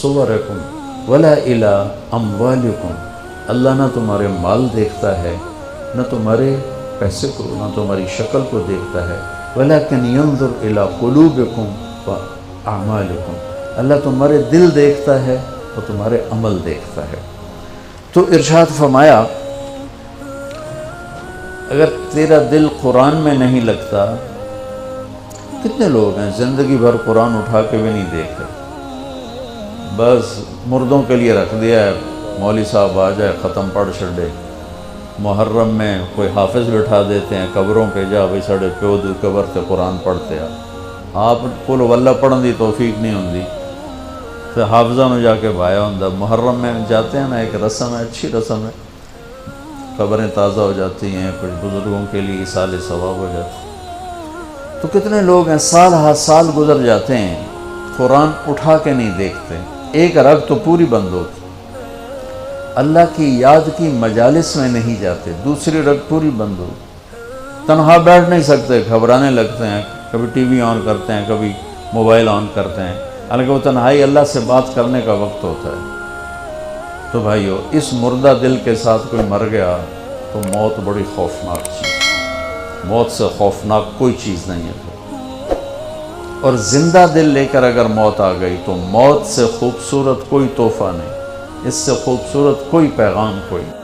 صورکم ولا الی اموالکم، اللہ نہ تمہارے مال دیکھتا ہے، نہ تمہارے پیسے کو، نہ تمہاری شکل کو دیکھتا ہے، ولیکن ینظر الی قلوبکم واعمالکم، اللہ تمہارے دل دیکھتا ہے اور تمہارے عمل دیکھتا ہے۔ تو ارشاد فرمایا اگر تیرا دل قرآن میں نہیں لگتا، کتنے لوگ ہیں زندگی بھر قرآن اٹھا کے بھی نہیں دیکھتے، بس مردوں کے لیے رکھ دیا ہے، مولوی صاحب آ جائے ختم پڑھ چھڑے، محرم میں کوئی حافظ بٹھا دیتے ہیں قبروں پہ، جا بھائی ساڑے پیو دی قبر تے قرآن پڑھتے ہیں، آپ کو واللہ پڑھن دی توفیق نہیں ہوندی تو حافظہ میں جا کے بھایا ہوں۔ محرم میں جاتے ہیں نا، ایک رسم ہے، اچھی رسم ہے، قبریں تازہ ہو جاتی ہیں، کچھ بزرگوں کے لیے ایصال ثواب ہو جاتی ہے۔ تو کتنے لوگ ہیں سال ہر سال گزر جاتے ہیں قرآن اٹھا کے نہیں دیکھتے، ایک رگ تو پوری بند ہوتی، اللہ کی یاد کی مجالس میں نہیں جاتے، دوسری رگ پوری بند ہو، تنہا بیٹھ نہیں سکتے، گھبرانے لگتے ہیں، کبھی ٹی وی آن کرتے ہیں، کبھی موبائل آن کرتے ہیں، حالانکہ وہ تنہائی اللہ سے بات کرنے کا وقت ہوتا ہے۔ تو بھائیو، اس مردہ دل کے ساتھ کوئی مر گیا تو موت بڑی خوفناک چیز، موت سے خوفناک کوئی چیز نہیں ہے۔ اور زندہ دل لے کر اگر موت آ گئی تو موت سے خوبصورت کوئی تحفہ نہیں، اس سے خوبصورت کوئی پیغام کوئی نہیں۔